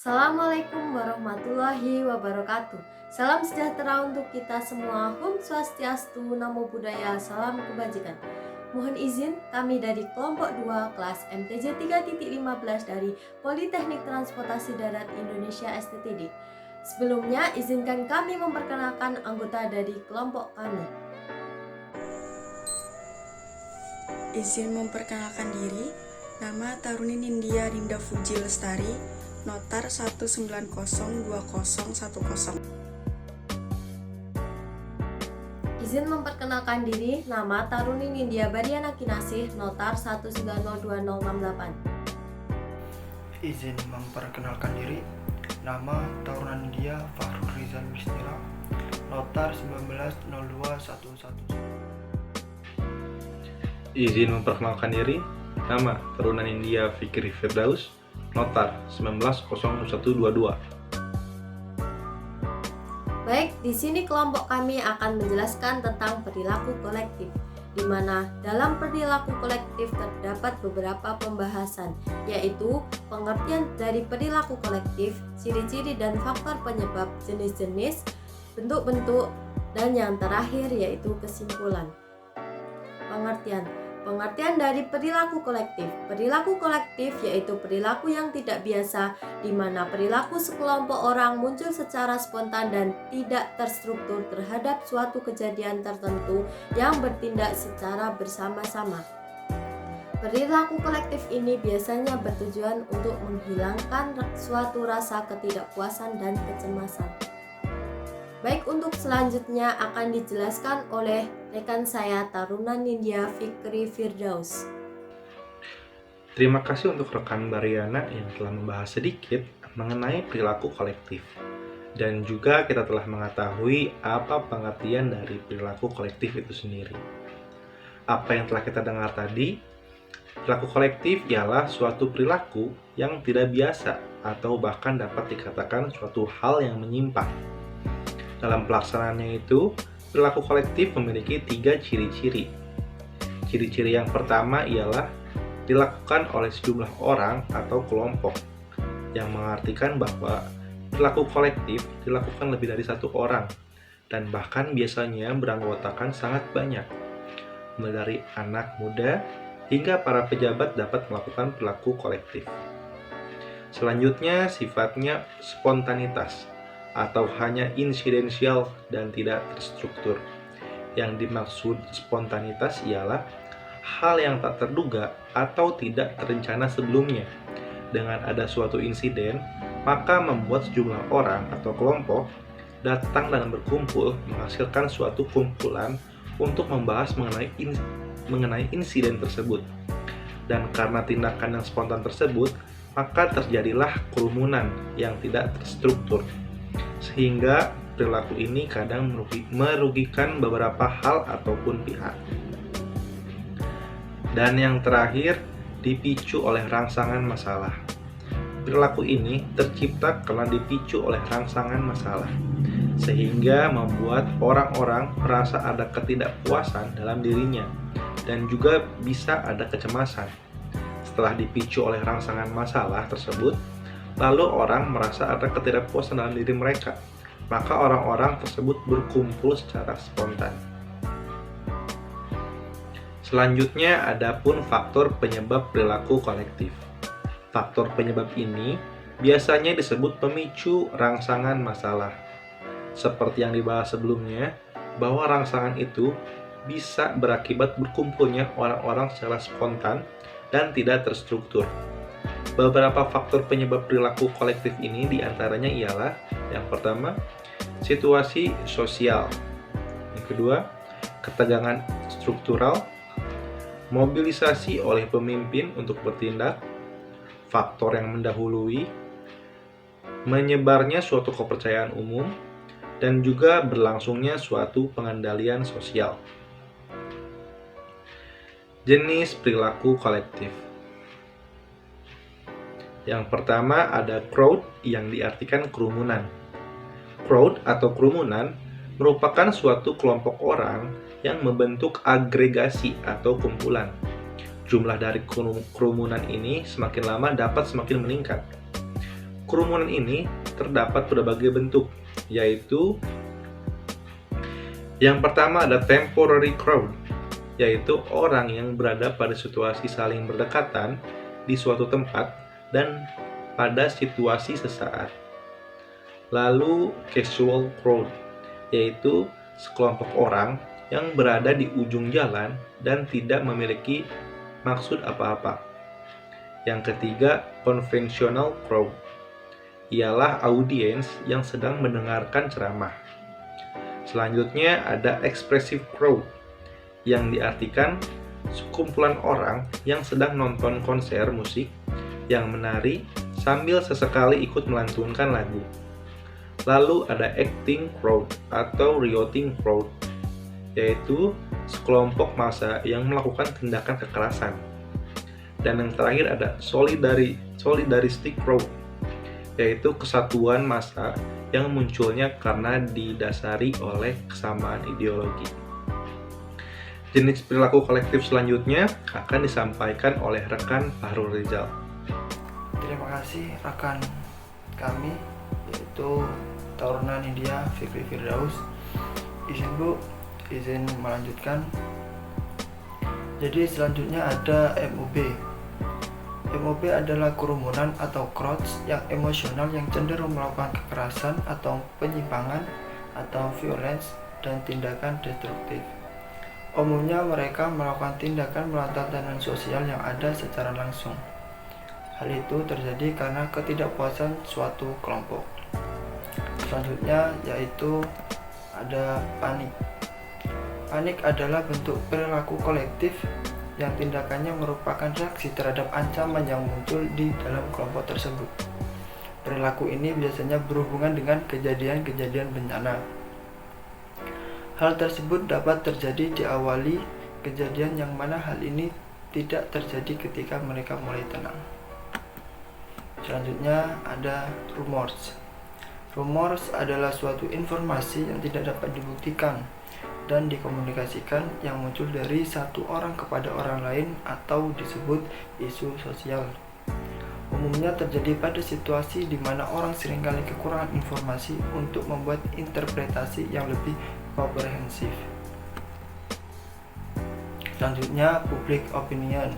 Assalamualaikum warahmatullahi wabarakatuh. Salam sejahtera untuk kita semua. Om Swastiastu, Namo Buddhaya, salam kebajikan. Mohon izin kami dari kelompok 2 kelas MTJ 3.15 dari Politeknik Transportasi Darat Indonesia STTD. Sebelumnya izinkan kami memperkenalkan anggota dari kelompok kami. Izin memperkenalkan diri, nama Taruni Nindya Dinda Fuji Lestari, Notar 1902010. Izin memperkenalkan diri, nama Taruni Nindya Badiana Kinasih, Notar 1902068. Izin memperkenalkan diri, nama Taruna Nindya Fakhrul Rizal Mistira, Notar 190211. Izin memperkenalkan diri, nama Taruna Nindya Fikri Firdaus, Notar 190122. Baik, di sini kelompok kami akan menjelaskan tentang perilaku kolektif, di mana dalam perilaku kolektif terdapat beberapa pembahasan, yaitu pengertian dari perilaku kolektif, ciri-ciri dan faktor penyebab, jenis-jenis, bentuk-bentuk, dan yang terakhir yaitu kesimpulan. Pengertian dari perilaku kolektif. Perilaku kolektif yaitu perilaku yang tidak biasa, di mana perilaku sekelompok orang muncul secara spontan dan tidak terstruktur terhadap suatu kejadian tertentu yang bertindak secara bersama-sama. Perilaku kolektif ini biasanya bertujuan untuk menghilangkan suatu rasa ketidakpuasan dan kecemasan. Baik, untuk selanjutnya akan dijelaskan oleh rekan saya Taruna Nindya Fikri Firdaus. Terima kasih untuk rekan Bariana yang telah membahas sedikit mengenai perilaku kolektif. Dan juga kita telah mengetahui apa pengertian dari perilaku kolektif itu sendiri. Apa yang telah kita dengar tadi, perilaku kolektif ialah suatu perilaku yang tidak biasa atau bahkan dapat dikatakan suatu hal yang menyimpang. Dalam pelaksanaannya itu, perilaku kolektif memiliki 3 ciri-ciri. Ciri-ciri yang pertama ialah dilakukan oleh sejumlah orang atau kelompok, yang mengartikan bahwa perilaku kolektif dilakukan lebih dari satu orang, dan bahkan biasanya beranggotakan sangat banyak. Mulai dari anak muda hingga para pejabat dapat melakukan perilaku kolektif. Selanjutnya, sifatnya spontanitas atau hanya insidensial dan tidak terstruktur. Yang dimaksud spontanitas ialah hal yang tak terduga atau tidak terencana sebelumnya. Dengan ada suatu insiden, maka membuat sejumlah orang atau kelompok datang dan berkumpul menghasilkan suatu kumpulan untuk membahas mengenai insiden tersebut. Dan karena tindakan yang spontan tersebut, maka terjadilah kerumunan yang tidak terstruktur. Sehingga perilaku ini kadang merugikan beberapa hal ataupun pihak. Dan yang terakhir, dipicu oleh rangsangan masalah. Perilaku ini tercipta karena dipicu oleh rangsangan masalah, sehingga membuat orang-orang merasa ada ketidakpuasan dalam dirinya, dan juga bisa ada kecemasan. Setelah dipicu oleh rangsangan masalah tersebut, lalu orang merasa ada ketidakpuasan dalam diri mereka, maka orang-orang tersebut berkumpul secara spontan. Selanjutnya, adapun faktor penyebab perilaku kolektif. Faktor penyebab ini biasanya disebut pemicu rangsangan masalah. Seperti yang dibahas sebelumnya, bahwa rangsangan itu bisa berakibat berkumpulnya orang-orang secara spontan dan tidak terstruktur. Beberapa faktor penyebab perilaku kolektif ini diantaranya ialah yang pertama, situasi sosial. Yang kedua, ketegangan struktural, mobilisasi oleh pemimpin untuk bertindak, faktor yang mendahului, menyebarnya suatu kepercayaan umum, dan juga berlangsungnya suatu pengendalian sosial. Jenis perilaku kolektif. Yang pertama ada crowd yang diartikan kerumunan. Crowd atau kerumunan merupakan suatu kelompok orang yang membentuk agregasi atau kumpulan. Jumlah dari kerumunan ini semakin lama dapat semakin meningkat. kerumunan ini terdapat berbagai bentuk, yaitu yang pertama ada temporary crowd, yaitu orang yang berada pada situasi saling berdekatan di suatu tempat dan pada situasi sesaat. Lalu casual crowd, yaitu sekelompok orang yang berada di ujung jalan dan tidak memiliki maksud apa-apa. Yang ketiga, conventional crowd, ialah audiens yang sedang mendengarkan ceramah. Selanjutnya ada expressive crowd, yang diartikan sekumpulan orang yang sedang nonton konser musik yang menari sambil sesekali ikut melantunkan lagu. Lalu ada acting crowd atau rioting crowd, yaitu sekelompok massa yang melakukan tindakan kekerasan. Dan yang terakhir ada solidaristic crowd, yaitu kesatuan massa yang munculnya karena didasari oleh kesamaan ideologi. Jenis perilaku kolektif selanjutnya akan disampaikan oleh rekan Fahrul Rizal. Terima kasih rekan kami, yaitu Taruna Nindya Fikri Firdaus. Izin melanjutkan. Jadi selanjutnya ada MOB. MOB adalah kerumunan atau crowds yang emosional yang cenderung melakukan kekerasan atau penyimpangan atau violence dan tindakan destruktif. Umumnya mereka melakukan tindakan melawan tatanan sosial yang ada secara langsung. Hal itu terjadi karena ketidakpuasan suatu kelompok. Selanjutnya yaitu ada panik. Panik adalah bentuk perilaku kolektif yang tindakannya merupakan reaksi terhadap ancaman yang muncul di dalam kelompok tersebut. Perilaku ini biasanya berhubungan dengan kejadian-kejadian bencana. Hal tersebut dapat terjadi diawali kejadian yang mana hal ini tidak terjadi ketika mereka mulai tenang. Selanjutnya ada rumors. Rumors adalah suatu informasi yang tidak dapat dibuktikan dan dikomunikasikan yang muncul dari satu orang kepada orang lain atau disebut isu sosial. Umumnya terjadi pada situasi di mana orang seringkali kekurangan informasi untuk membuat interpretasi yang lebih komprehensif. Selanjutnya, public opinion.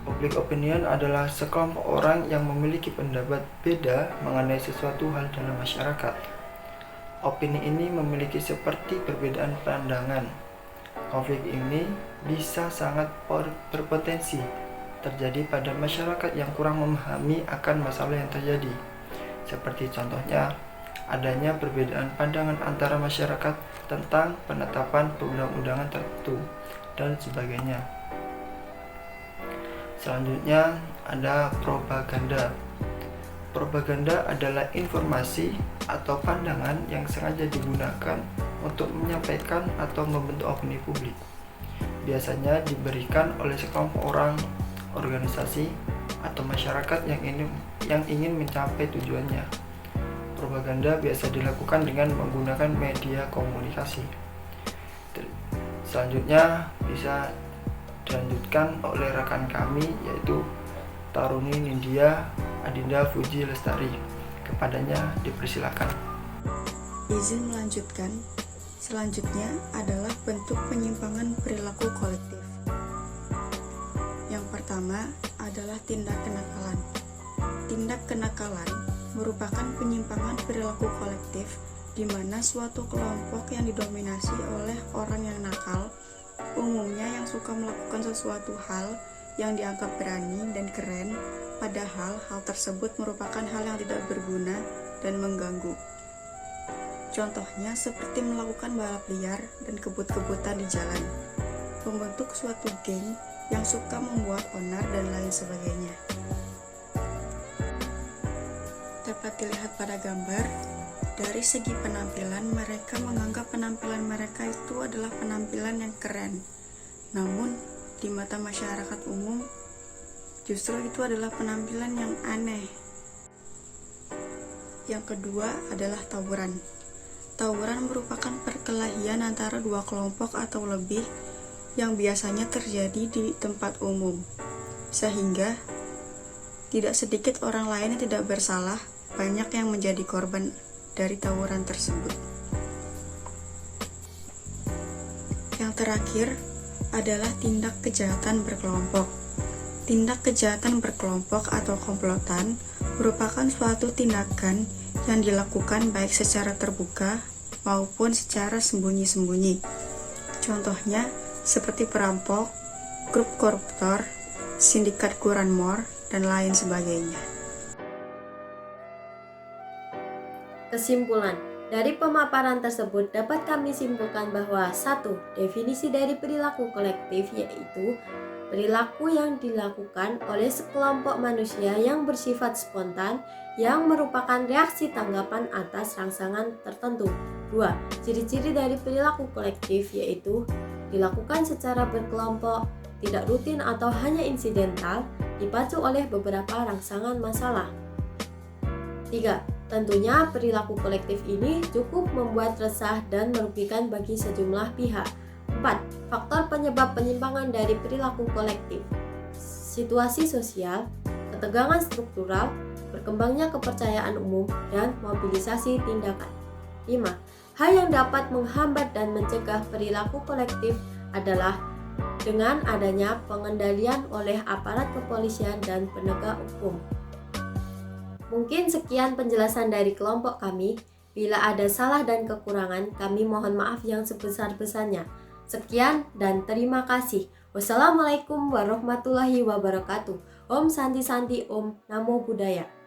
Public opinion adalah sekelompok orang yang memiliki pendapat beda mengenai sesuatu hal dalam masyarakat. Opini ini memiliki seperti perbedaan pandangan. Konflik ini bisa sangat berpotensi terjadi pada masyarakat yang kurang memahami akan masalah yang terjadi. Seperti contohnya, adanya perbedaan pandangan antara masyarakat tentang penetapan perundang-undangan tertentu dan sebagainya. Selanjutnya ada propaganda. Propaganda adalah informasi atau pandangan yang sengaja digunakan untuk menyampaikan atau membentuk opini publik. Biasanya diberikan oleh sekelompok orang, organisasi, atau masyarakat yang ingin mencapai tujuannya. Propaganda biasa dilakukan dengan menggunakan media komunikasi. Selanjutnya bisa dilanjutkan oleh rekan kami, yaitu Taruni Nindya Adinda Fuji Lestari. Kepadanya dipersilakan. Izin melanjutkan. Selanjutnya adalah bentuk penyimpangan perilaku kolektif. Yang pertama adalah tindak kenakalan. Tindak kenakalan merupakan penyimpangan perilaku kolektif di mana suatu kelompok yang didominasi oleh orang yang nakal, umumnya yang suka melakukan sesuatu hal yang dianggap berani dan keren, padahal hal tersebut merupakan hal yang tidak berguna dan mengganggu. Contohnya seperti melakukan balap liar dan kebut-kebutan di jalan, membentuk suatu geng yang suka membuat onar dan lain sebagainya. Dapat dilihat pada gambar, dari segi penampilan mereka menganggap penampilan mereka itu adalah penampilan yang keren. Namun, di mata masyarakat umum, justru itu adalah penampilan yang aneh. Yang kedua adalah tawuran. Tawuran merupakan perkelahian antara dua kelompok atau lebih yang biasanya terjadi di tempat umum, sehingga Tidak sedikit orang lain yang tidak bersalah, banyak yang menjadi korban dari tawuran tersebut. Yang terakhir adalah tindak kejahatan berkelompok. Tindak kejahatan berkelompok atau komplotan merupakan suatu tindakan yang dilakukan baik secara terbuka maupun secara sembunyi-sembunyi. Contohnya seperti perampok, grup koruptor, sindikat curanmor, dan lain sebagainya. Kesimpulan, dari pemaparan tersebut dapat kami simpulkan bahwa 1. Definisi dari perilaku kolektif yaitu perilaku yang dilakukan oleh sekelompok manusia yang bersifat spontan yang merupakan reaksi tanggapan atas rangsangan tertentu. 2. Ciri-ciri dari perilaku kolektif yaitu dilakukan secara berkelompok, tidak rutin atau hanya insidental, dipacu oleh beberapa rangsangan masalah. 3. Tentunya perilaku kolektif ini cukup membuat resah dan merugikan bagi sejumlah pihak. 4. Faktor penyebab penyimpangan dari perilaku kolektif: situasi sosial, ketegangan struktural, berkembangnya kepercayaan umum, dan mobilisasi tindakan. 5. Hal yang dapat menghambat dan mencegah perilaku kolektif adalah dengan adanya pengendalian oleh aparat kepolisian dan penegak hukum. Mungkin sekian penjelasan dari kelompok kami. Bila ada salah dan kekurangan, kami mohon maaf yang sebesar-besarnya. Sekian dan terima kasih. Wassalamualaikum warahmatullahi wabarakatuh. Om Santi Santi, Om Namo Buddhaya.